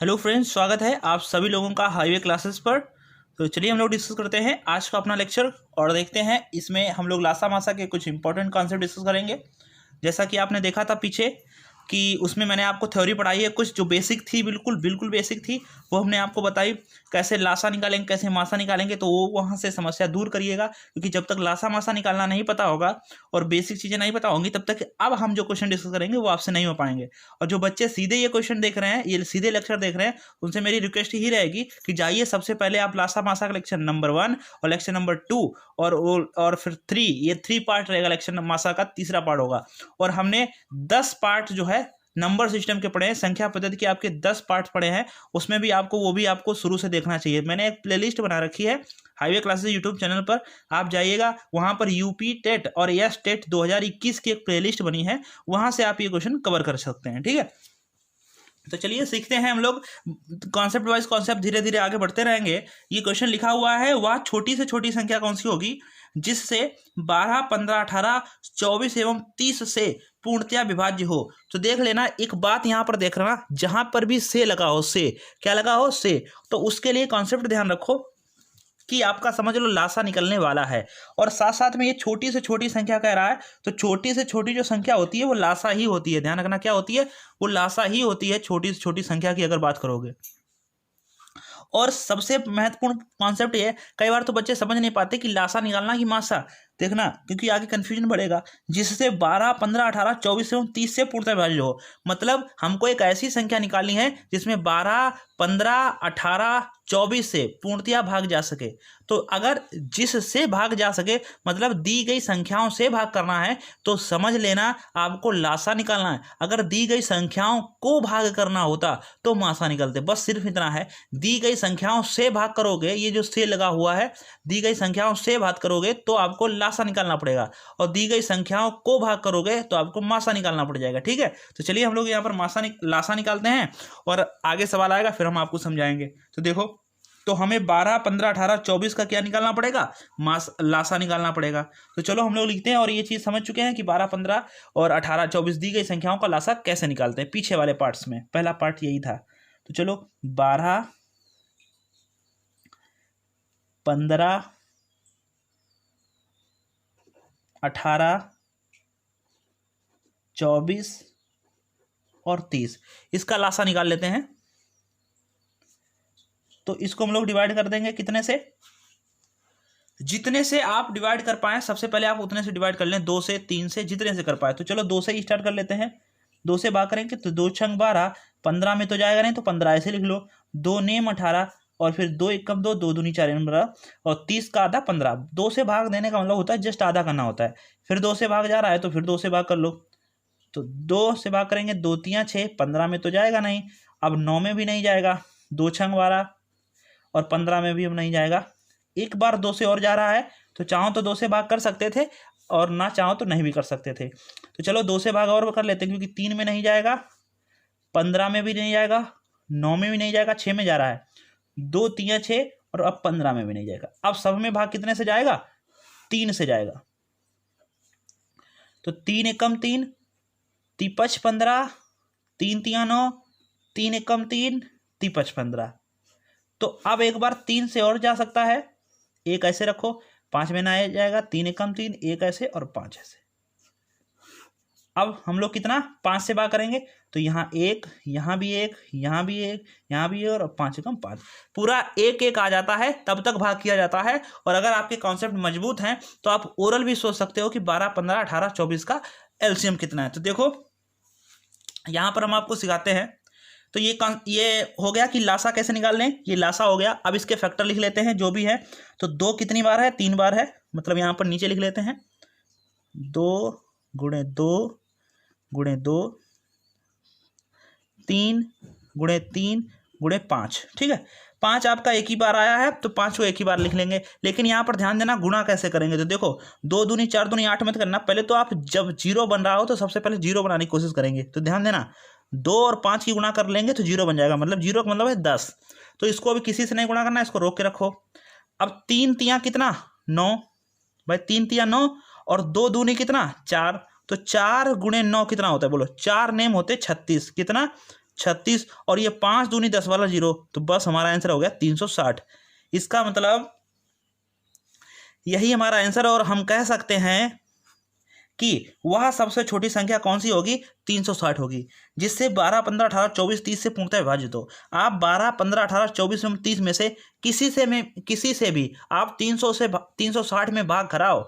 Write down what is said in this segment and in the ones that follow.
Hello friends, स्वागत है आप सभी लोगों का हाईवे क्लासेस पर। तो चलिए हम लोग डिस्कस करते हैं आज का अपना लेक्चर और देखते हैं इसमें हम लोग लासा मासा के कुछ इंपॉर्टेंट कॉन्सेप्ट डिस्कस करेंगे। जैसा कि आपने देखा था पीछे कि उसमें मैंने आपको थ्योरी पढ़ाई है, कुछ जो बेसिक थी, बिल्कुल बेसिक थी, वो हमने आपको बताई कैसे लासा निकालेंगे, कैसे मासा निकालेंगे। तो वो वहाँ से समस्या दूर करिएगा, क्योंकि जब तक लासा मासा निकालना नहीं पता होगा और बेसिक चीज़ें नहीं पता होंगी तब तक अब हम जो क्वेश्चन डिस्कस करेंगे वो आपसे नहीं हो पाएंगे। और जो बच्चे सीधे ये क्वेश्चन देख रहे हैं, ये सीधे लेक्चर देख रहे हैं, उनसे मेरी रिक्वेस्ट ही रहेगी कि जाइए सबसे पहले आप लासा मासा का लेक्चर नंबर 1 और लेक्चर नंबर 2 और फिर 3, ये 3 पार्ट रहेगा। लेक्चर मासा का तीसरा पार्ट होगा। और हमने 10 पार्ट जो है नंबर सिस्टम के पढ़े हैं, संख्या पद्धति के आपके 10 पार्ट पढ़े हैं। उसमें भी वो भी आपको शुरू से देखना चाहिए। मैंने एक प्लेलिस्ट बना रखी है हाईवे क्लासेस यूट्यूब चैनल पर, आप जाइएगा, वहां पर यूपी टेट और एस टेट 2021 की एक प्लेलिस्ट बनी है, वहां से आप ये क्वेश्चन कवर कर सकते हैं। ठीक है, तो चलिए सीखते हैं हम लोग। कॉन्सेप्ट वाइज कॉन्सेप्ट धीरे धीरे आगे बढ़ते रहेंगे। ये क्वेश्चन लिखा हुआ है, वह छोटी से छोटी संख्या कौन सी होगी जिससे 12, 15, 18, 24 एवं 30 से पूर्णतया विभाज्य हो। तो देख लेना, एक बात यहाँ पर देख रहा, जहां पर भी से लगा हो, से क्या लगा हो, से, तो उसके लिए कॉन्सेप्ट ध्यान रखो कि आपका समझ लो लासा निकलने वाला है। और साथ साथ में ये छोटी से छोटी संख्या कह रहा है, तो छोटी से छोटी जो संख्या होती है वो लासा ही होती है। ध्यान रखना, क्या होती है, वो लासा ही होती है छोटी से छोटी संख्या की अगर बात करोगे। और सबसे महत्वपूर्ण कॉन्सेप्ट ये है, कई बार तो बच्चे समझ नहीं पाते कि लासा निकालना कि मासा, देखना, क्योंकि आगे कंफ्यूजन बढ़ेगा। जिससे 12, 15, 18, 24 एवं 30 से पूर्णतः विभाज्य हो। मतलब हमको एक ऐसी संख्या निकालनी है जिसमें 12, 15, 18, 24 से पूर्णतया भाग जा सके। तो अगर जिससे भाग जा सके मतलब दी गई संख्याओं से भाग करना है, तो समझ लेना आपको लासा निकालना है। अगर दी गई संख्याओं को भाग करना होता तो मासा निकलते। बस सिर्फ इतना है, दी गई संख्याओं से भाग करोगे, ये जो से लगा हुआ है, दी गई संख्याओं से भाग करोगे तो आपको लासा निकालना पड़ेगा, और दी गई संख्याओं को भाग करोगे तो आपको मासा निकालना पड़ जाएगा। ठीक है, तो चलिए हम लोग यहाँ पर लासा निकालते हैं और आगे सवाल आएगा फिर हम आपको समझाएंगे। तो देखो, तो हमें 12, 15, 18, 24 का क्या निकालना पड़ेगा, लासा निकालना पड़ेगा। तो चलो हम लोग लिखते हैं, और ये चीज समझ चुके हैं कि 12, 15 और 18, 24 दी गई संख्याओं का लासा कैसे निकालते हैं। पीछे वाले पार्ट्स में पहला पार्ट यही था। तो चलो 12, 15, 18, 24 और 30, इसका लासा निकाल लेते हैं। तो इसको हम लोग डिवाइड कर देंगे कितने से, जितने से आप डिवाइड कर पाए, सबसे पहले आप उतने से डिवाइड कर लें, 2 से, 3 से, जितने से कर पाए। तो चलो 2 से ही स्टार्ट कर लेते हैं। 2 से भाग करेंगे तो 2 छंग 12, 15 में तो जाएगा नहीं, तो 15 ऐसे लिख लो। 2 नेम 18 और फिर 2 एकम 2, 2 दूनी 4 15 और 30 का आधा 15। 2 से भाग देने का मतलब होता है जस्ट आधा करना होता है। फिर 2 से भाग जा रहा है तो फिर 2 से भाग कर लो। तो 2 से भाग करेंगे, 2 3 6, 15 में तो जाएगा नहीं, अब 9 में भी नहीं जाएगा, 2 छंग 12 और 15 में भी अब नहीं जाएगा। एक बार 2 से और जा रहा है, तो चाहो तो 2 से भाग कर सकते थे और ना चाहो तो नहीं भी कर सकते थे। तो चलो 2 से भाग और कर लेते हैं, क्योंकि 3 में नहीं जाएगा, 15 में भी नहीं जाएगा, 9 में भी नहीं जाएगा, 6 में जा रहा है, 2 3 6 और अब 15 में भी नहीं जाएगा। अब सब में भाग कितने से जाएगा, 3 से जाएगा। तो 3 एकम 3, 3 15, 3 3 9, 3 एकम 3, 3 15। तो अब एक बार 3 से और जा सकता है, एक ऐसे रखो, 5 में ना आ जाएगा, 3 एकम 3, एक ऐसे और 5 ऐसे। अब हम लोग कितना 5 से भाग करेंगे, तो यहाँ एक, यहाँ भी एक, यहाँ भी एक, यहाँ भी एक, और 5 एकम 5, पूरा एक एक आ जाता है, तब तक भाग किया जाता है। और अगर आपके कॉन्सेप्ट मजबूत हैं तो आप ओरल भी सोच सकते हो कि 12, 15, 18, 24 का एलसीएम कितना है। तो देखो यहाँ पर हम आपको सिखाते हैं। तो ये हो गया कि लासा कैसे निकाल लें, ये लासा हो गया। अब इसके फैक्टर लिख लेते हैं जो भी है। तो 2 कितनी बार है, 3 बार है, मतलब यहाँ पर नीचे लिख लेते हैं 2 गुणे 2 गुणे 2, 3 गुणे 3 गुणे 5। ठीक है, 5 आपका एक ही बार आया है तो 5 को एक ही बार लिख लेंगे। लेकिन यहाँ पर ध्यान देना, गुणा कैसे करेंगे। तो देखो 2 दूनी 4 दूनी 8 मत करना, पहले तो आप जब 0 बन रहा हो तो सबसे पहले 0 बनाने की कोशिश करेंगे। तो ध्यान देना, 2 और 5 की गुणा कर लेंगे तो 0 बन जाएगा, मतलब 0 का मतलब है 10। तो इसको अभी किसी से नहीं गुणा करना, इसको रोक के रखो। अब 3 तिया कितना, 9 भाई, 3 तिया 9 और 2 दूनी कितना 4, तो 4 गुणे 9 कितना होता है बोलो, 4 नेम होते 36, कितना 36 और ये 5 दूनी 10 वाला 0, तो बस हमारा आंसर हो गया 360। इसका मतलब यही हमारा आंसर है और हम कह सकते हैं कि वह सबसे छोटी संख्या कौन सी होगी, 360 होगी, जिससे 12, 15, 18, 24, 30 से पूर्णतः विभाजित हो। आप 12, 15, 18, 24 में 30 में से किसी से भी आप 360 में भाग कराओ,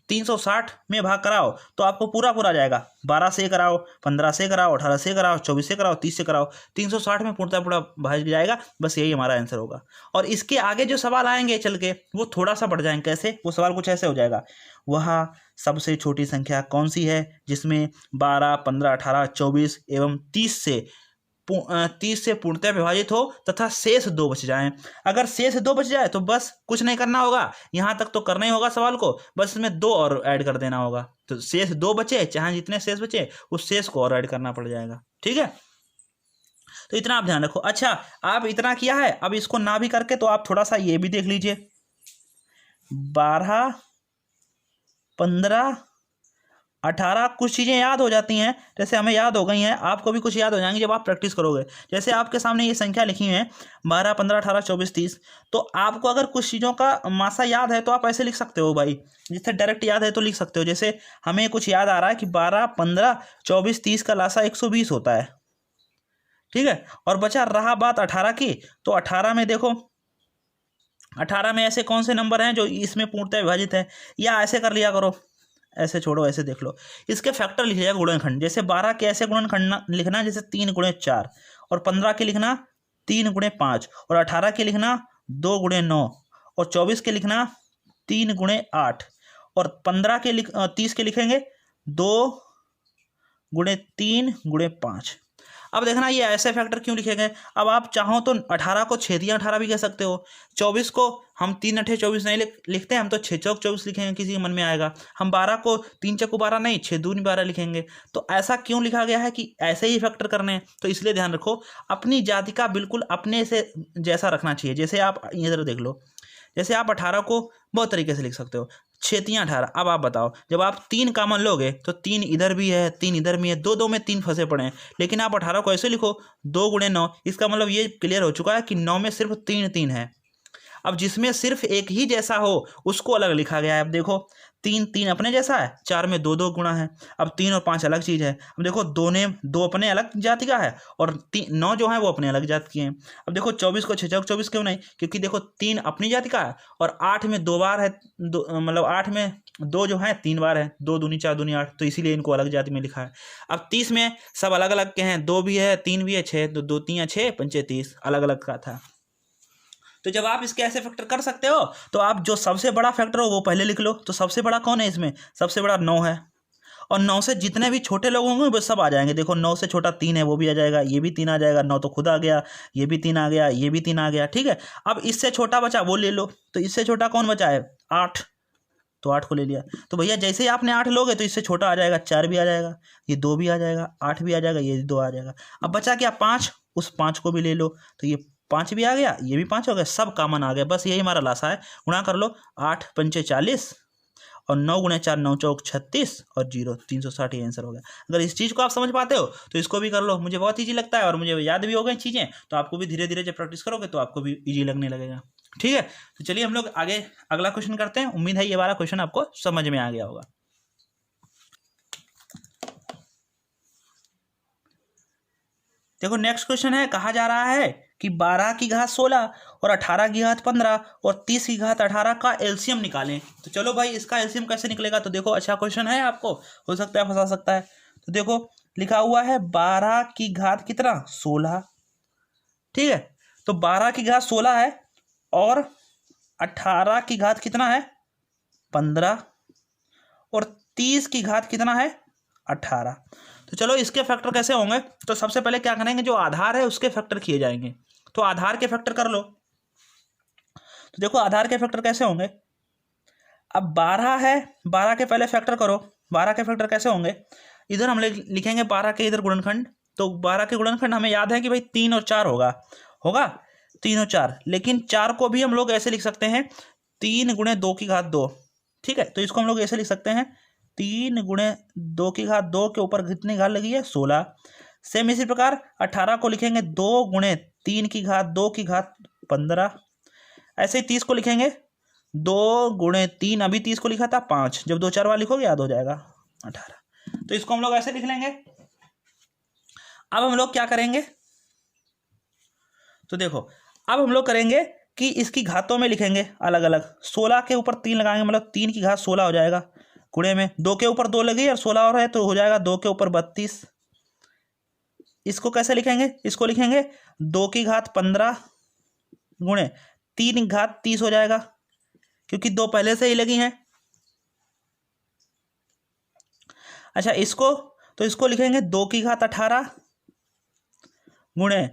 360 में भाग कराओ तो आपको पूरा आ जाएगा। 12 से कराओ, 15 से कराओ, 18 से कराओ, 24 से कराओ, 30 से कराओ, 360 में पूरा भाग जाएगा। बस यही हमारा आंसर होगा। और इसके आगे जो सवाल आएंगे चल के वो थोड़ा सा बढ़ जाएंगे। कैसे? वो सवाल कुछ ऐसे हो जाएगा, वह सबसे छोटी संख्या कौन सी है जिसमें 12, 15, 18, 24 एवं 30 से पूर्णतः विभाजित हो तथा शेष 2 बच जाएं। अगर शेष 2 बच जाए तो बस कुछ नहीं करना होगा, यहाँ तक तो करना ही होगा सवाल को, बस इसमें 2 और ऐड कर देना होगा। तो शेष 2 बचे, चाहे जितने शेष बचे उस शेष को और ऐड करना पड़ जाएगा। ठीक है, तो इतना आप ध्यान रखो। अच्छा, आप इतना किया है, अब इसको ना भी करके तो आप थोड़ा सा ये भी देख लीजिए, 12, 15, 18 कुछ चीज़ें याद हो जाती हैं, जैसे हमें याद हो गई हैं, आपको भी कुछ याद हो जाएंगी जब आप प्रैक्टिस करोगे। जैसे आपके सामने ये संख्या लिखी हुई है 12, 15, 18, 24, 30, तो आपको अगर कुछ चीज़ों का मासा याद है तो आप ऐसे लिख सकते हो भाई, जिससे डायरेक्ट याद है तो लिख सकते हो। जैसे हमें कुछ याद आ रहा है कि 12, 15, 24, 30 का लासा 120 होता है। ठीक है, और बचा रहा बात 18 की, तो 18 में देखो, 18 में ऐसे कौन से नंबर हैं जो इसमें पूर्णतः विभाजित है, या ऐसे कर लिया करो, ऐसे छोड़ो, ऐसे देख लो, इसके फैक्टर लिख लिया गुणनखंड। जैसे 12 के ऐसे गुणनखंड लिखना जैसे 3 गुणे 4, और 15 के लिखना 3 गुणे 5, और 18 के लिखना 2 गुणे 9, और 24 के लिखना 3 गुणे 8, और 30 के लिखेंगे 2 गुणे 3 गुणे 5। अब देखना ये ऐसे फैक्टर क्यों लिखे गए। अब आप चाहो तो 18 को 6 दिया 18 भी कह सकते हो, 24 को हम 3 8 24 नहीं लिखते, हम तो 6 चौक 24 लिखेंगे, किसी के मन में आएगा। हम 12 को 3 चौक 12 नहीं, 6 दूनी 12 लिखेंगे। तो ऐसा क्यों लिखा गया है कि ऐसे ही फैक्टर करने हैं, तो इसलिए ध्यान रखो अपनी जाति का बिल्कुल अपने से जैसा रखना चाहिए। जैसे आप इधर देख लो, जैसे आप 18 को बहुत तरीके से लिख सकते हो, 6 3 18। अब आप बताओ, जब आप 3 कॉमन लोगे तो 3 इधर भी है, 3 इधर भी है, 2 2 में 3 फंसे पड़े हैं। लेकिन आप 18 को ऐसे लिखो 2 गुणे 9, इसका मतलब ये क्लियर हो चुका है कि 9 में सिर्फ 3 3 है। अब जिसमें सिर्फ एक ही जैसा हो उसको अलग लिखा गया है। अब देखो 3 3 अपने जैसा है, 4 में 2 2 गुणा है। अब 3 और 5 अलग चीज़ है। अब देखो 2 अपने अलग जाति का है और 9 जो है वो अपने अलग जाति की हैं। अब देखो 24 को 6 चौक 24 क्यों नहीं, क्योंकि देखो 3 अपनी जाति का है और 8 में 2 बार है, मतलब 8 में 2 जो है 3 बार है, 2 दूनी 4 दूनी 8, तो इसीलिए इनको अलग जाति में लिखा है। अब 30 में सब अलग अलग के हैं, 2 भी है 3 भी है 6, तो 2 3 6 5 30 अलग अलग का था। तो जब आप इसके ऐसे फैक्टर कर सकते हो तो आप जो सबसे बड़ा फैक्टर हो वो पहले लिख लो। तो सबसे बड़ा कौन है इसमें? सबसे बड़ा 9 है, और 9 से जितने भी छोटे लोग होंगे वो सब आ जाएंगे। देखो 9 से छोटा 3 है, वो भी आ जाएगा, ये भी 3 आ जाएगा, 9 तो खुद आ गया, ये भी 3 आ गया, ये भी 3 आ गया। ठीक है, अब इससे छोटा बचा वो ले लो। तो इससे छोटा कौन बचा है? 8, तो 8 को ले लिया। तो भैया जैसे ही आपने 8 लोगे तो इससे छोटा आ जाएगा, 4 भी आ जाएगा, ये 2 भी आ जाएगा, 8 भी आ जाएगा, ये 2 आ जाएगा। अब बचा क्या? 5, उस 5 को भी ले लो, तो ये 5 भी आ गया, ये भी 5 हो गया, सब कॉमन आ गया। बस यही हमारा लासा है। गुणा कर लो, 8 पंचे 40 और 9 गुणे 4 9 चौक 36 और 0 360, ये आंसर हो गया। अगर इस चीज़ को आप समझ पाते हो तो इसको भी कर लो। मुझे बहुत ईजी लगता है और मुझे याद भी हो गई चीज़ें, तो आपको भी धीरे धीरे जब प्रैक्टिस करोगे तो आपको भी ईजी लगने लगेगा। ठीक है, तो चलिए हम लोग आगे अगला क्वेश्चन करते हैं। उम्मीद है ये वाला क्वेश्चन आपको समझ में आ गया होगा। देखो नेक्स्ट क्वेश्चन है, कहा जा रहा है कि 12 की घात 16 और 18 की घात 15 और 30 की घात 18 का एलसीएम निकालें। तो चलो भाई इसका एलसीएम कैसे निकलेगा। तो देखो अच्छा क्वेश्चन है, आपको हो सकता है फंसा सकता है। तो देखो लिखा हुआ है 12 की घात कितना? 16। ठीक है, तो 12 की घात 16 है और 18 की घात कितना है? 15, और 30 की घात कितना है? 18। तो चलो इसके फैक्टर कैसे होंगे। तो सबसे पहले क्या करेंगे, जो आधार है उसके फैक्टर किए जाएंगे। तो आधार के फैक्टर कर लो। तो देखो आधार के फैक्टर कैसे होंगे। अब 12 है, 12 के पहले फैक्टर करो। 12 के फैक्टर कैसे होंगे, इधर हम लिखेंगे 12 के इधर गुणनखंड। तो 12 के गुणनखंड हमें याद है कि भाई 3 और 4 होगा 3 और 4। लेकिन 4 को भी हम लोग ऐसे लिख सकते हैं 3 गुणे 2 की घात 2। ठीक है, तो इसको हम लोग ऐसे लिख सकते हैं 3 गुणे 2 की घात 2 के ऊपर कितनी घात लगी है? 16। सेम इसी प्रकार 18 को लिखेंगे 2 गुणे 3 की घात 2 की घात 15। ऐसे ही 30 को लिखेंगे 2 गुणे 3, अभी 30 को लिखा था 5, जब 2 4 बार लिखोगे याद हो जाएगा 18। तो इसको हम लोग ऐसे लिख लेंगे। अब हम लोग क्या करेंगे, तो देखो अब हम लोग करेंगे कि इसकी घातों में लिखेंगे अलग अलग। 16 के ऊपर 3 लगाएंगे, मतलब 3 की घात 16 हो जाएगा, गुणे में 2 के ऊपर 2 लगी और 16 और है तो हो जाएगा 2 के ऊपर 32। इसको कैसे लिखेंगे, इसको लिखेंगे 2 की घात 15 गुणे 3 की घात 30 हो जाएगा, क्योंकि 2 पहले से ही लगी हैं। अच्छा इसको, तो इसको लिखेंगे 2 की घात 18 गुणे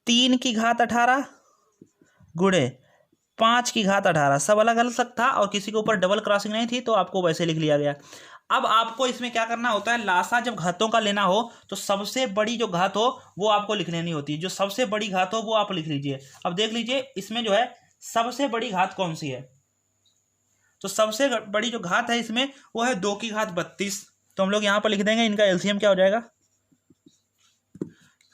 3 की घात 18 गुणे 5 की घात 18। सब अलग अलग था और किसी के ऊपर डबल क्रॉसिंग नहीं थी तो आपको वैसे लिख लिया गया। अब आपको इसमें क्या करना होता है, लासा जब घातों का लेना हो तो सबसे बड़ी जो घात हो वो आपको लिख लेनी होती है। जो सबसे बड़ी घात हो वो आप लिख लीजिए। अब देख लीजिए इसमें जो है सबसे बड़ी घात कौन सी है, तो सबसे बड़ी जो घात है इसमें वो है 2 की घात 32। तो हम लोग यहाँ पर लिख देंगे, इनका एलसीएम क्या हो जाएगा।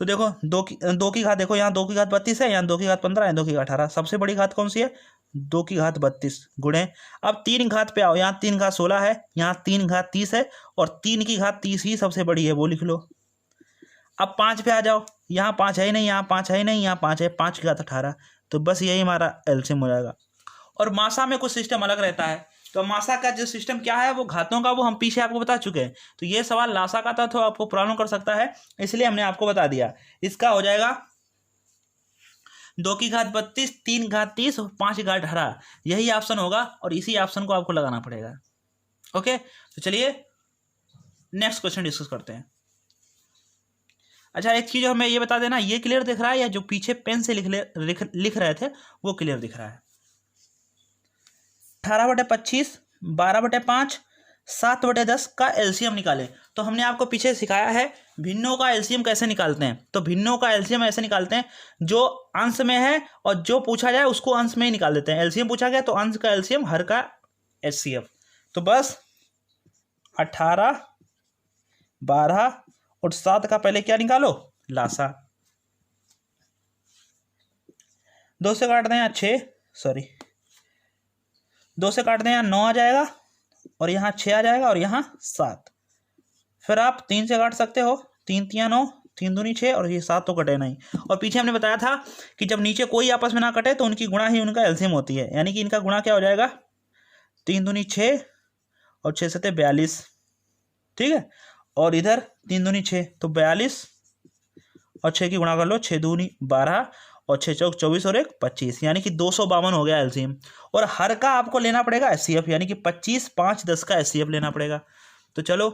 तो देखो 2 की घात, देखो यहाँ 2 की घात 32 है, यहाँ 2 की घात 15 है, 2 की घात 18। सबसे बड़ी घात कौन सी है, 2 की घात 32 गुणे, अब 3 घात पे आओ, यहाँ 3 घात 16 है, यहाँ 3 घात 30 है और 3 की घात 30 ही सबसे बड़ी है, वो लिख लो। अब 5 पे आ जाओ, यहाँ 5 है ही नहीं, यहाँ 5 है ही नहीं, यहाँ 5 है, 5 की घात 18। तो बस यही हमारा एलसीएम हो जाएगा। और मासा में कुछ सिस्टम अलग रहता है, तो मासा का जो सिस्टम क्या है वो घातों का वो हम पीछे आपको बता चुके हैं। तो ये सवाल लासा का था तो आपको प्रॉब्लम कर सकता है, इसलिए हमने आपको बता दिया। इसका हो जाएगा 2 की घात 32, 3 घात 30 और 5 की घात 18, यही ऑप्शन होगा और इसी ऑप्शन को आपको लगाना पड़ेगा। ओके, तो चलिए नेक्स्ट क्वेश्चन डिस्कस करते हैं। अच्छा एक चीज हमें ये बता देना, ये क्लियर दिख रहा है या जो पीछे पेन से लिख रहे थे वो क्लियर दिख रहा है। 18/25, 12/5, 7/10 का एलसीएम निकालें। तो हमने आपको पीछे सिखाया है भिन्नों का एलसीएम कैसे निकालते हैं। तो भिन्नों का एलसीएम ऐसे निकालते हैं, जो अंश में है और जो पूछा जाए उसको अंश में ही निकाल देते हैं। एलसीएम पूछा गया तो अंश का एलसीएम, हर का एचसीएफ। तो बस 18, 12 और 7 का पहले क्या निकालो, लासा। 2 से काट दें यहाँ 6, सॉरी 2 से काट दें यहाँ 9 आ जाएगा और यहाँ 6 आ जाएगा और यहाँ 7। फिर आप 3 से काट सकते हो, 3 3 9, 3 दूनी 6 और ये 7 तो कटे नहीं। और पीछे हमने बताया था कि जब नीचे कोई आपस में ना कटे तो उनकी गुणा ही उनका एलसीएम होती है, यानी कि इनका गुणा क्या हो जाएगा, 3 दूनी 6 और 6 7 42, ठीक है। और इधर 3 दूनी 6 तो 42 और 6 की गुणा कर लो, 6 दूनी 12 और 6 चौक 24 और 1 25, यानी कि 252 हो गया एलसीएम। और हर का आपको लेना पड़ेगा एचसीएफ, यानी कि 25, 5, 10 का एचसीएफ लेना पड़ेगा। तो चलो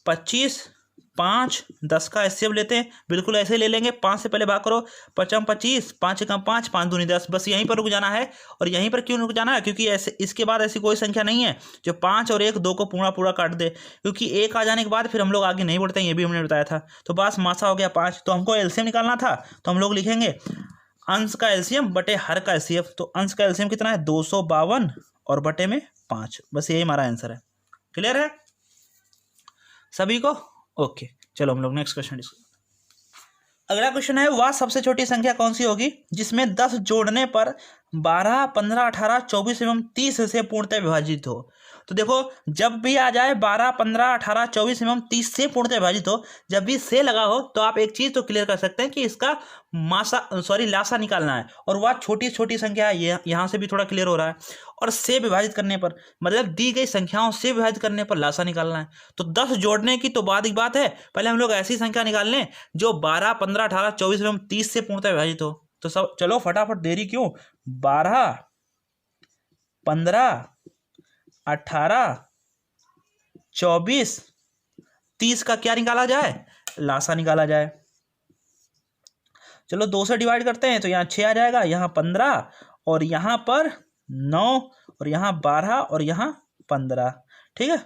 25, 5, 10 का एचसीएफ लेते हैं, बिल्कुल ऐसे ले लेंगे। 5 से पहले भाग करो, 5 25, 5 कम 5, 5 दूनी 10, बस यहीं पर रुक जाना है। और यहीं पर क्यों रुक जाना है, क्योंकि ऐसे इसके बाद ऐसी कोई संख्या नहीं है जो 5 और 1 2 को पूरा काट दे, क्योंकि 1 आ जाने के बाद फिर हम लोग आगे नहीं बढ़ते हैं, ये भी हमने बताया था। तो बस मासा हो गया 5, तो हमको एलसीएम निकालना था, तो हम लोग लिखेंगे अंश का एलसीएम बटे हर का एचसीएफ। तो अंश का एलसीएम कितना है, 252 और बटे में 5, बस यही हमारा आंसर है। क्लियर है सभी को, ओके। चलो हम लोग नेक्स्ट क्वेश्चन डिस्कस। अगला क्वेश्चन है, वह सबसे छोटी संख्या कौन सी होगी जिसमें 10 जोड़ने पर 12, 15, 18, 24 एवं 30 से पूर्णतः विभाजित हो। तो देखो जब भी आ जाए 12, 15, 18, 24 एवं 30 से पूर्णतः विभाजित हो, जब भी से लगा हो तो आप एक चीज तो क्लियर कर सकते हैं कि इसका लासा निकालना है। और वह छोटी छोटी संख्या है, ये यहाँ से भी थोड़ा क्लियर हो रहा है। और से विभाजित करने पर, मतलब दी गई संख्याओं से विभाजित करने पर लासा निकालना है। तो 10 जोड़ने की तो बाद की बात है, पहले हम लोग ऐसी संख्या निकाल लें जो 12, 15, 18, 24 एवं 30 से पूर्णतः विभाजित हो। तो सब चलो फटाफट, देरी क्यों, 12, 15, 18, 24, 30 का क्या निकाला जाए, लासा निकाला जाए। चलो 2 से डिवाइड करते हैं तो यहाँ 6 आ जाएगा, यहाँ 15 और यहाँ पर 9 और यहाँ 12 और यहाँ 15, ठीक है।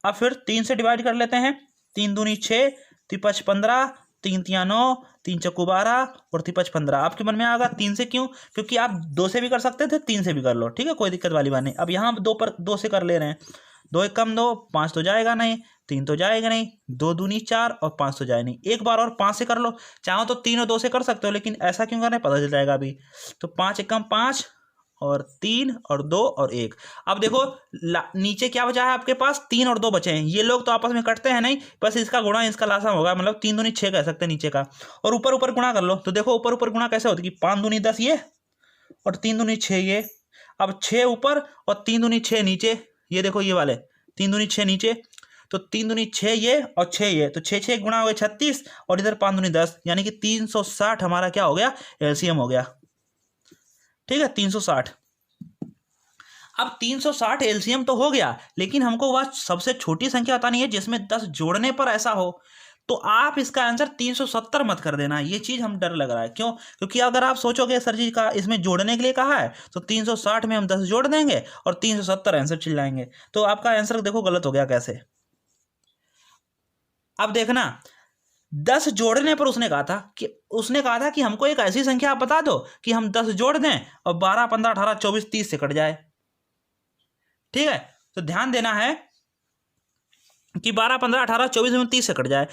अब फिर 3 से डिवाइड कर लेते हैं, 3 दूनी 6, 3 15, 3 3 9, 3 चक्कू 12 और 3 15। आपके मन में आएगा 3 से क्यों, क्योंकि आप 2 से भी कर सकते थे, 3 से भी कर लो, ठीक है, कोई दिक्कत वाली बात नहीं। अब यहाँ 2 से कर ले रहे हैं, 2 1 कम 2, 5 तो जाएगा नहीं, 3 तो जाएगा नहीं, 2 दूनी 4 और 5 तो जाए नहीं। एक बार और 5 से कर लो, चाहो तो 3 और 2 से कर सकते हो, लेकिन ऐसा क्यों करना है पता चल जाएगा अभी। तो 5 एकम 5 और 3 और 2 और 1। अब देखो नीचे क्या बचा है आपके पास, 3 और 2 बचे हैं। ये लोग तो आपस में कटते हैं नहीं, बस इसका गुणा इसका लासा होगा, मतलब 3 दूनी 6 कह सकते हैं नीचे का। और ऊपर ऊपर गुणा कर लो, तो देखो ऊपर ऊपर गुणा कैसे होती है कि 5 दूनी 10 ये और 3 दूनी 6 ये। अब 6 ऊपर और 3 दूनी 6 नीचे, ये देखो ये वाले 3 दूनी 6 नीचे, तो 3 दूनी 6 ये और 6 ये, तो 6 6 गुणा हो गया 36 और इधर 5 दूनी 10, यानी कि 360 हमारा क्या हो गया, एलसीएम हो गया। ठीक है 360। अब 360 एलसीएम तो हो गया, लेकिन हमको वह सबसे छोटी संख्या बतानी है जिसमें 10 जोड़ने पर ऐसा हो। तो आप इसका आंसर 370 मत कर देना, ये चीज हम डर लग रहा है। क्यों? क्योंकि अगर आप सोचोगे सर जी का इसमें जोड़ने के लिए कहा है, तो 360 में हम 10 जोड़ देंगे और 370 आंसर चिल्लाएंगे, तो आपका आंसर देखो गलत हो गया कैसे। अब देखना 10 जोड़ने पर उसने कहा था कि हमको एक ऐसी संख्या आप बता दो कि हम 10 जोड़ दें और 12 15 18 24 30 से कट जाए। ठीक है, तो ध्यान देना है कि 12 15 18 24 में 30 से कट जाए।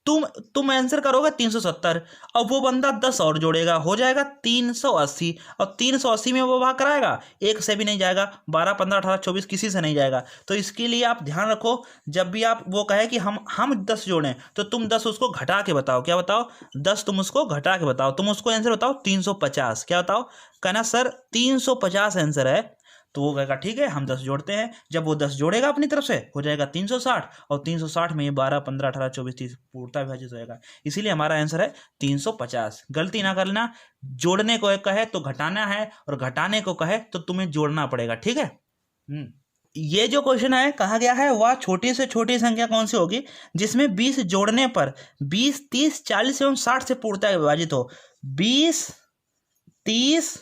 तुम आंसर करोगे 370, और वो बंदा 10 और जोड़ेगा, हो जाएगा 380, और 380 में वो भाग कराएगा, एक से भी नहीं जाएगा, 12 15 18 24 किसी से नहीं जाएगा। तो इसके लिए आप ध्यान रखो, जब भी आप वो कहे कि हम 10 जोड़ें, तो तुम 10 उसको घटा के बताओ। क्या बताओ? 10 तुम उसको घटा के बताओ। तुम उसको आंसर बताओ 350। क्या बताओ? कहना सर 350 आंसर है। तो वो कहेगा ठीक है हम 10 जोड़ते हैं। जब वो 10 जोड़ेगा अपनी तरफ से, हो जाएगा 360, और 360 में ये 12 15 18 24 30 पूर्णतः विभाजित होएगा। इसीलिए हमारा आंसर है 350। गलती ना करना, जोड़ने को कहे तो घटाना है, और घटाने को कहे तो तुम्हें जोड़ना पड़ेगा। ठीक है। ये जो क्वेश्चन है कहा गया है वह छोटी से छोटी संख्या कौन सी होगी जिसमें 20 जोड़ने पर 20 30 40 एवं 60 से पूर्णतः विभाजित हो। 20 30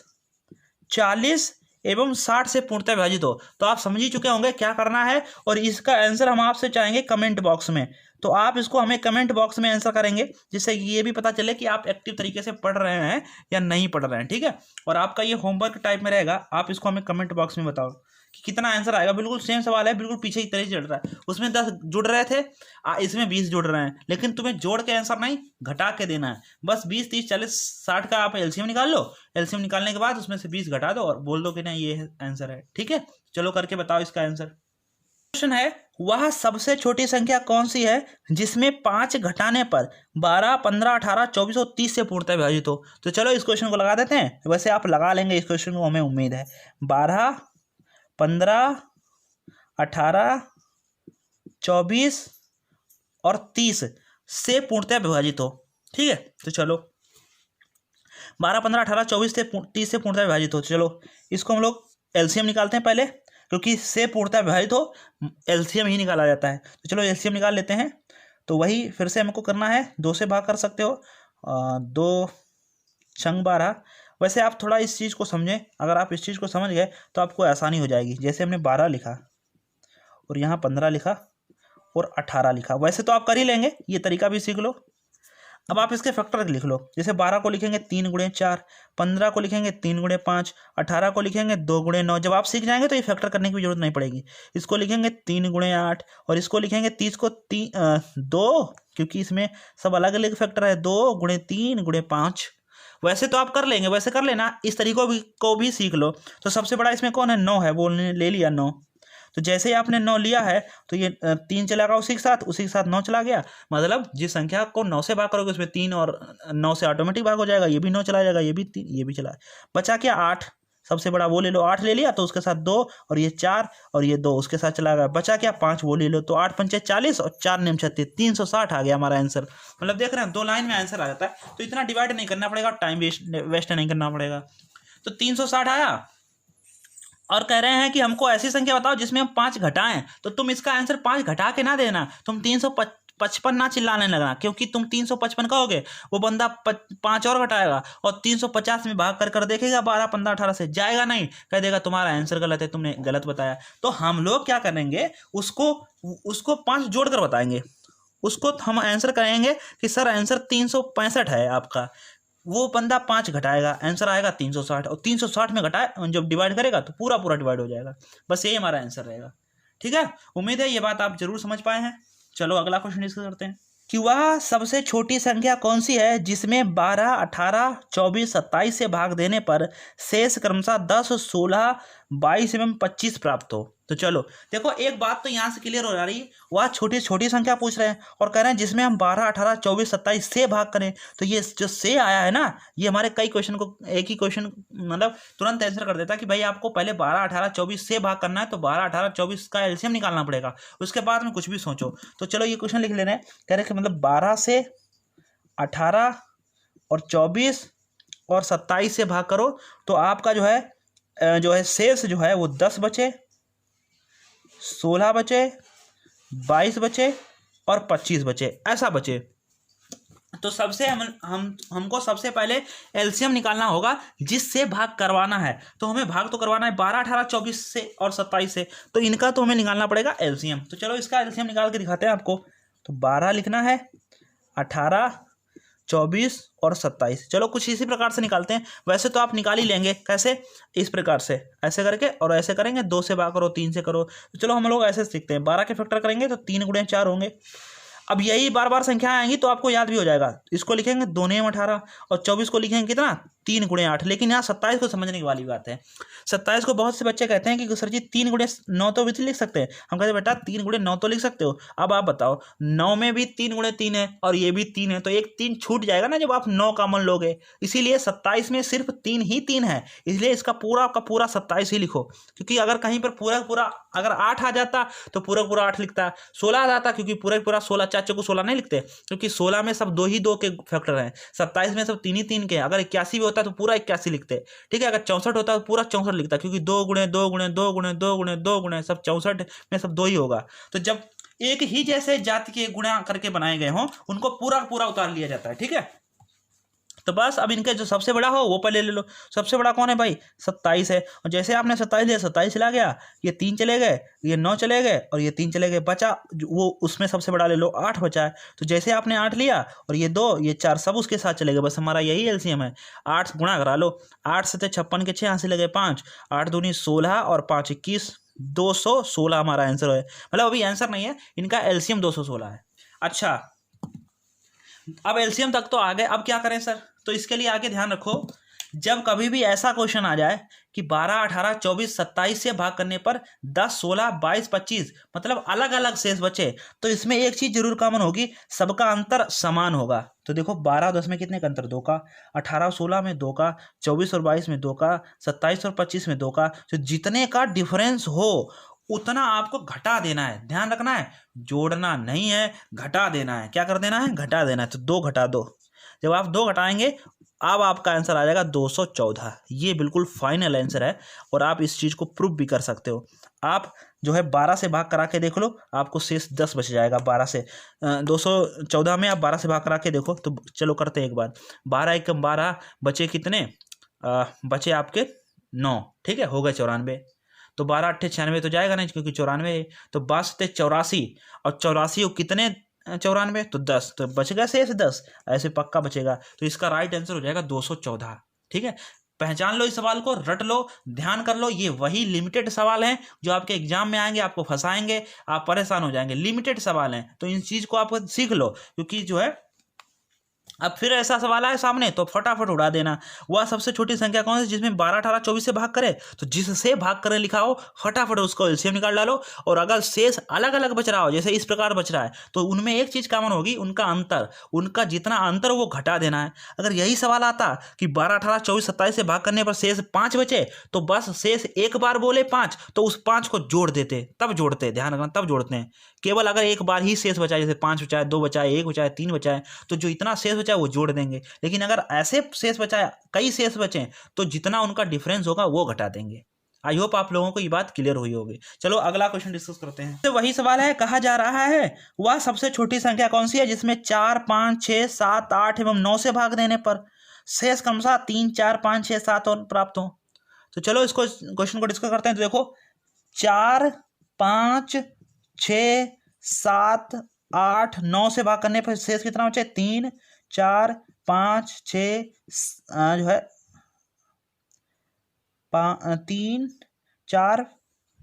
40 एवं 60 से पूर्णतः विभाजित हो। तो आप समझ ही चुके होंगे क्या करना है, और इसका आंसर हम आपसे चाहेंगे कमेंट बॉक्स में। तो आप इसको हमें कमेंट बॉक्स में आंसर करेंगे, जिससे ये भी पता चले कि आप एक्टिव तरीके से पढ़ रहे हैं या नहीं पढ़ रहे हैं। ठीक है, और आपका ये होमवर्क टाइप में रहेगा, आप इसको हमें कमेंट बॉक्स में बताओ कि कितना आंसर आएगा। बिल्कुल सेम सवाल है, बिल्कुल पीछे की तरह चल रहा है। उसमें 10 जुड़ रहे थे, इसमें 20 जुड़ रहे हैं, लेकिन तुम्हें जोड़ के आंसर नहीं घटा के देना है। बस 20 30 40 60 का आप एलसीएम निकाल लो, एलसीएम निकालने के बाद उसमें से 20 घटा दो और बोल दो कि नहीं ये आंसर है। ठीक है, चलो करके बताओ इसका आंसर। क्वेश्चन है वह सबसे छोटी संख्या कौन सी है जिसमें 5 घटाने पर 12 15 18 24 और 30 से पूर्णतः विभाजित हो। तो चलो इस क्वेश्चन को लगा देते हैं। वैसे आप लगा लेंगे इस क्वेश्चन को, हमें उम्मीद है। 12 15 18 24 और 30 से पूर्णतः विभाजित हो। ठीक है, तो चलो 12 15 18 24 से 30 से पूर्णतः विभाजित हो। चलो इसको हम लोग एलसीएम निकालते हैं पहले, क्योंकि से पूर्णतः विभाजित हो एलसीएम ही निकाला जाता है। तो चलो एलसीएम निकाल लेते हैं। तो वही फिर से हमको करना है, 2 से भाग कर सकते हो, 2 छंग 12। वैसे आप थोड़ा इस चीज़ को समझें, अगर आप इस चीज़ को समझ गए तो आपको आसानी हो जाएगी। जैसे हमने 12 लिखा और यहाँ 15 लिखा और 18 लिखा, वैसे तो आप कर ही लेंगे, ये तरीका भी सीख लो। अब आप इसके फैक्टर लिख लो। जैसे 12 को लिखेंगे 3 × 4, 15 को लिखेंगे 3 × 5, 18 को लिखेंगे 2 × 9। जब आप सीख जाएंगे तो ये फैक्टर करने की जरूरत नहीं पड़ेगी। इसको लिखेंगे 3 × 8 और इसको लिखेंगे 30 को 2, क्योंकि इसमें सब अलग अलग फैक्टर है, 2 × 3 × 5। वैसे तो आप कर लेंगे, वैसे कर लेना, इस तरीकों को भी सीख लो। तो सबसे बड़ा इसमें कौन है? 9 है, वो ले लिया 9। तो जैसे ही आपने 9 लिया है तो ये 3 चला गया उसी के साथ 9 चला गया। मतलब जिस संख्या को 9 से भाग करोगे उसमें 3 और 9 से ऑटोमेटिक भाग हो जाएगा। ये भी 9 चला जाएगा, ये भी 3, ये भी चला। बचा क्या? 8। सबसे बड़ा वो ले लो, 8 ले लिया तो उसके साथ 2 और ये 4 और ये 2 उसके साथ चला गया। बचा क्या? 5, वो ले लो। तो 8 पंचे 40 और 4 9 36, 360 आ गया हमारा आंसर। मतलब देख रहे हैं 2 लाइन में आंसर आ जाता है। तो इतना डिवाइड नहीं करना पड़ेगा, टाइम वेस्ट नहीं करना पड़ेगा। तो 360 आया, और कह रहे हैं कि हमको ऐसी संख्या बताओ जिसमें हम 5 घटाएं। तो तुम इसका आंसर 5 घटा के ना देना, तुम 355 ना चिल्लाने लगना, क्योंकि तुम 355 कहोगे, वो बंदा 5 और घटाएगा और 350 में भाग कर देखेगा 12 15 18 से, जाएगा नहीं, कह देगा तुम्हारा आंसर गलत है, तुमने गलत बताया। तो हम लोग क्या करेंगे, उसको 5 जोड़कर बताएंगे। उसको हम आंसर करेंगे कि सर आंसर 365 है आपका। वो बंदा 5 घटाएगा, आंसर आएगा 360, और 360 में घटाए जब डिवाइड करेगा तो पूरा डिवाइड हो जाएगा। बस यही हमारा आंसर रहेगा। ठीक है, उम्मीद है ये बात आप जरूर समझ पाए हैं। चलो अगला क्वेश्चन डिस्कस करते हैं कि वह सबसे छोटी संख्या कौन सी है जिसमें 12, 18, 24, 27 से भाग देने पर शेष क्रमशः 10, 16, 22 एवं 25 प्राप्त हो। तो चलो देखो, एक बात तो यहाँ से क्लियर हो जा रही है, वह छोटी छोटी संख्या पूछ रहे हैं और कह रहे हैं जिसमें हम 12, 18, 24, 27 से भाग करें। तो ये जो से आया है ना, ये हमारे कई क्वेश्चन को एक ही क्वेश्चन मतलब तुरंत आंसर कर देता है कि भाई आपको पहले 12, 18, 24 से भाग करना है, तो 12, 18, 24 का एलसीएम निकालना पड़ेगा, उसके बाद में कुछ भी सोचो। तो चलो ये क्वेश्चन लिख लेना है। कह रहे हैं कि मतलब 12 से 18 और 24 और 27 से भाग करो तो आपका जो है शेष जो है वो 10 बचे, 16 बचे, 22 बचे और 25 बचे, ऐसा बचे। तो सबसे हमको सबसे पहले एलसीएम निकालना होगा जिससे भाग करवाना है। तो हमें भाग तो करवाना है 12, 18, 24 से और 27 से, तो इनका तो हमें निकालना पड़ेगा एलसीएम। तो चलो इसका एलसीएम निकाल के दिखाते हैं आपको। तो 12 लिखना है, 18, 24 और 27। चलो कुछ इसी प्रकार से निकालते हैं। वैसे तो आप निकाल ही लेंगे, कैसे, इस प्रकार से ऐसे करके और ऐसे करेंगे, 2 से भाग करो, 3 से करो। तो चलो हम लोग ऐसे सीखते हैं, 12 के फैक्टर करेंगे तो 3 गुणे 4 होंगे। अब यही बार बार संख्या आएंगी तो आपको याद भी हो जाएगा। इसको लिखेंगे 2 नेम 18 और 24 को लिखेंगे कितना, 3 गुणे 8। लेकिन यहाँ 27 को समझने वाली बात है। 27 को बहुत से बच्चे कहते हैं कि सर जी 3 गुणे 9 तो भी लिख सकते हैं। हम कहते हैं बेटा 3 गुणे 9 तो लिख सकते हो। अब आप बताओ 9 में भी 3 गुणे 3 है और ये भी 3 है, तो एक 3 छूट जाएगा ना जब आप 9 कॉमन लोगे। इसीलिए 27 में सिर्फ 3 ही 3 है, इसलिए इसका पूरा का पूरा 27 ही लिखो। क्योंकि अगर कहीं पर पूरा पूरा अगर 8 आ जाता तो पूरा पूरा 8 लिखता है, 16 आ जाता क्योंकि पूरा पूरा 16, चाचे को 16 नहीं लिखते क्योंकि 16 में सब 2 ही 2 के फैक्टर हैं, 27 में सब 3 ही 3 के। अगर 81 भी होता तो पूरा 81 लिखते, ठीक है। अगर 64 होता तो पूरा 64 लिखता, क्योंकि 2 गुणे 2 गुणे 2 गुणे 2 गुणे 2 गुणे सब 64 में सब 2 ही होगा। तो जब एक ही जैसे जाति के गुणा करके बनाए गए हों उनको पूरा पूरा उतार लिया जाता है, ठीक है। तो बस अब इनके जो सबसे बड़ा हो वो पहले ले लो। सबसे बड़ा कौन है भाई, 27 है। और जैसे आपने 27 लिया, 27 चला गया, ये 3 चले गए, ये 9 चले गए और ये 3 चले गए, बचा वो उसमें सबसे बड़ा ले लो, 8 बचा है। तो जैसे आपने 8 लिया और ये 2 ये 4 सब उसके साथ चले गए, बस हमारा यही एलसीएम है। 8 गुणा करा लो, 8 से 56 के 6 यहाँ से लगे 5, 8 दूनी 16 और 5 21, 216 हमारा आंसर है। मतलब अभी आंसर नहीं है, इनका एलसीएम 216 है। अच्छा, अब एलसीएम तक तो आ गए, अब क्या करें सर। तो इसके लिए आगे ध्यान रखो, जब कभी भी ऐसा क्वेश्चन आ जाए कि 12, 18, 24, 27 से भाग करने पर 10, 16, 22, 25 मतलब अलग अलग शेष बचे, तो इसमें एक चीज जरूर कॉमन होगी, सबका अंतर समान होगा। तो देखो 12 और 10 में कितने का अंतर, 2 का, 18 और 16 में 2 का, 24 और 22 में 2 का, 27 और 25 में 2 का। तो जितने का डिफरेंस हो उतना आपको घटा देना है, ध्यान रखना है, जोड़ना नहीं है, घटा देना है। क्या कर देना है, घटा देना है। तो 2 घटा 2, जब आप 2 घटाएंगे अब आपका आंसर आ जाएगा 214। ये बिल्कुल फाइनल आंसर है और आप इस चीज़ को प्रूव भी कर सकते हो। आप जो है 12 से भाग करा के देख लो, आपको शेष 10 बच जाएगा। 12 से 214 में आप 12 से भाग करा के देखो। तो चलो करते हैं एक बार, 12 एकम 12 बचे कितने, बचे आपके 9, ठीक है, हो गए 94। तो 12 8 96 तो जाएगा नहीं क्योंकि 94 है। तो 12 84 और 84 को कितने 94 तो 10, तो बच गया शेष 10, ऐसे पक्का बचेगा। तो इसका राइट आंसर हो जाएगा 214, ठीक है। पहचान लो इस सवाल को, रट लो, ध्यान कर लो, ये वही लिमिटेड सवाल हैं जो आपके एग्जाम में आएंगे, आपको फंसाएंगे, आप परेशान हो जाएंगे। लिमिटेड सवाल हैं तो इन चीज को आप सीख लो, क्योंकि जो है अब फिर ऐसा सवाल आए सामने तो फटाफट उड़ा देना। वह सबसे छोटी संख्या कौन सी जिसमें 12, 18, 24 से भाग करे, तो जिससे भाग करे लिखा हो फटाफट उसको एलसीएम निकाल डालो। और अगर शेष अलग अलग बच रहा हो, जैसे इस प्रकार बच रहा है, तो उनमें एक चीज कॉमन होगी, उनका अंतर, उनका जितना अंतर वो घटा देना है। अगर यही सवाल आता कि 12, 18, 24, 27 से भाग करने पर शेष 5 बचे, तो बस शेष एक बार बोले 5 तो उस 5 को जोड़ देते, तब जोड़ते, ध्यान रखना तब जोड़ते हैं। केवल अगर एक बार ही शेष बचा, जैसे 5 बचा है, 2 बचा है, 1 बचा है, 3 बचा है, तो जो इतना शेष बचा है वो जोड़ देंगे। लेकिन अगर ऐसे शेष बचा है, कई शेष बचे, तो जितना उनका डिफरेंस होगा वो घटा देंगे। आई होप आप लोगों को ये बात क्लियर हुई होगी। चलो अगला क्वेश्चन डिस्कस करते हैं। तो वही सवाल है, कहा जा रहा है वह सबसे छोटी संख्या कौन सी है जिसमें 4, 5, 6, 7, 8 एवं 9 से भाग देने पर शेष क्रमशः 3, 4, 5, 6, 7 और प्राप्त हो। तो चलो इसको क्वेश्चन को डिस्कस करते हैं। तो देखो 4, 5, 6, 7, 8, 9 से भाग करने पर शेष कितना बचे, 3, 4, 5, 6 जो है 3, 4,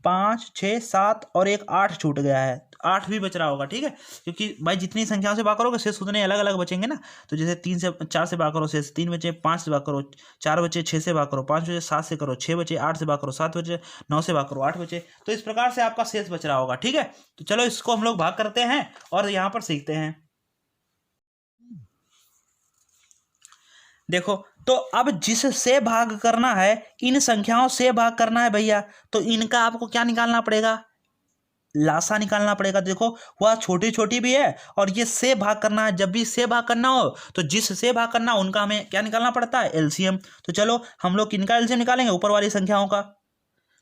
5, 6, 7 और एक 8 छूट गया है। 8 भी बच रहा होगा, ठीक है, क्योंकि भाई जितनी संख्याओं से भाग करोगे शेष उतने अलग अलग बचेंगे ना। तो जैसे 3 से 4 से भाग करो शेष 3 बचे, 5 से भाग करो 4 बचे, 6 से भाग करो 5 बचे, 7 से करो 6 बचे, 8 से भाग करो 7 बचे, 9 से भाग करो 8 बचे। तो इस प्रकार से आपका शेष बच रहा होगा, ठीक है। तो चलो इसको हम लोग भाग करते हैं और यहाँ पर सीखते हैं। देखो, तो अब जिससे भाग करना है, इन संख्याओं से भाग करना है भैया, तो इनका आपको क्या निकालना पड़ेगा, लासा निकालना पड़ेगा। देखो वह छोटी छोटी भी है और ये से भाग करना है। जब भी से भाग करना हो तो जिससे भाग करना उनका हमें क्या निकालना पड़ता है, एलसीएम। तो चलो हम लोग किनका एलसीएम निकालेंगे, ऊपर वाली संख्याओं का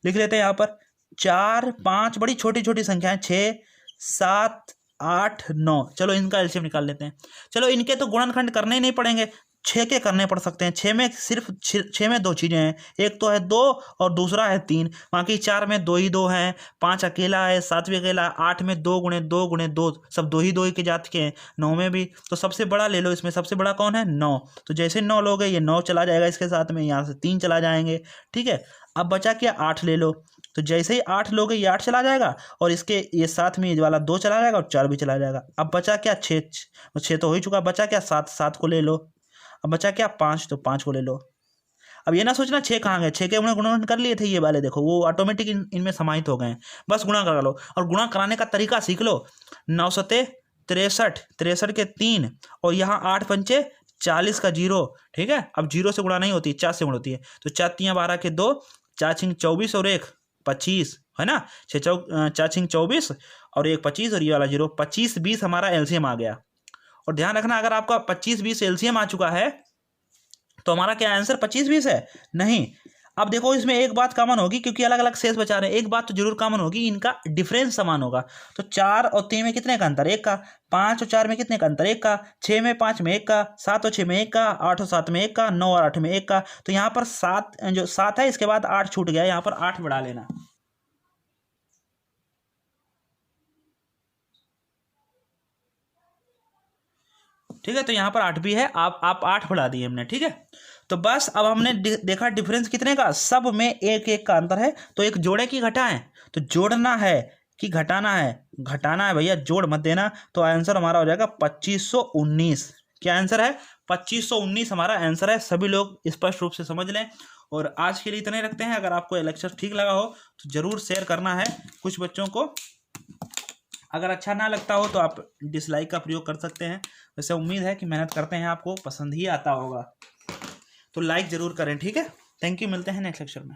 लिख लेते हैं यहाँ पर। 4 5 बड़ी छोटी छोटी संख्याएं, 6 7 8 9, चलो इनका एलसीएम निकाल लेते हैं। चलो इनके तो गुणनखंड करने ही नहीं पड़ेंगे, 6 के करने पड़ सकते हैं। 6 में सिर्फ 6 में 2 चीज़ें हैं, एक तो है 2 और दूसरा है 3। बाकी 4 में 2 ही 2 हैं, 5 अकेला है, 7 भी अकेला, 8 में 2 गुणे 2 गुणे 2 सब 2 ही के जात के हैं। 9 में भी, तो सबसे बड़ा ले लो, इसमें सबसे बड़ा कौन है, 9। तो जैसे 9 लोगे ये 9 चला जाएगा इसके साथ में, यहाँ से 3 चला जाएंगे, ठीक है। अब बचा क्या, 8 ले लो, तो जैसे ही 8 लोगे ये 8 चला जाएगा और इसके ये साथ में ये वाला 2 चला जाएगा और 4 भी चला जाएगा। अब बचा क्या, 6 तो हो ही चुका, बचा क्या, 7 को ले लो। अब बचा क्या, 5, तो 5 को ले लो। अब ये ना सोचना 6 कहाँ गए, 6 के हमने गुणन कर लिए थे ये वाले, देखो वो ऑटोमेटिक इनमें समाहित हो गए हैं। बस गुणा करा लो और गुणा कराने का तरीका सीख लो। 9 सते 63, 63 के 3 और यहाँ 8 पंचे 40 का 0, ठीक है। अब 0 से गुणा नहीं होती, 4 से गुणा होती है। तो 4 तियाँ 12 के 2, 4 छिंग 24 और 1 25, है ना। 4 छिंग 24 और 1 25 और ये वाला 0, 25 20 हमारा एलसीएम आ गया। और ध्यान रखना अगर आपका 25 20 एलसीएम आ चुका है तो हमारा क्या आंसर 25 20 है, नहीं। अब देखो इसमें एक बात कॉमन होगी, क्योंकि अलग अलग शेष बचा रहे हैं, एक बात तो जरूर कॉमन होगी, इनका डिफरेंस समान होगा। तो 4 और 3 में कितने का अंतर, 1 का। 5 और 4 में कितने का अंतर, 1 का। 6 में 5 में 1 का। 7 और 6 में 1 का। 8 और 7 में 1 का। 9 और 8 में 1 का। तो यहाँ पर 7 जो 7 है इसके बाद 8 छूट गया, यहाँ पर 8 बढ़ा लेना, ठीक है। तो यहाँ पर 8 भी है, आप 8 बढ़ा दिए हमने, ठीक है। तो बस अब हमने देखा डिफरेंस कितने का, सब में 1 1 का अंतर है। तो एक जोड़े की घटाएं, तो जोड़ना है कि घटाना है, घटाना है भैया, जोड़ मत देना। तो आंसर हमारा हो जाएगा 2519। क्या आंसर है, 2519 हमारा आंसर है। सभी लोग स्पष्ट रूप से समझ लें। और आज के लिए इतने रखते हैं। अगर आपको लेक्चर ठीक लगा हो तो जरूर शेयर करना है कुछ बच्चों को। अगर अच्छा ना लगता हो तो आप डिसलाइक का प्रयोग कर सकते हैं। वैसे उम्मीद है कि मेहनत करते हैं आपको पसंद ही आता होगा, तो लाइक जरूर करें, ठीक है। थैंक यू, मिलते हैं नेक्स्ट लेक्चर में।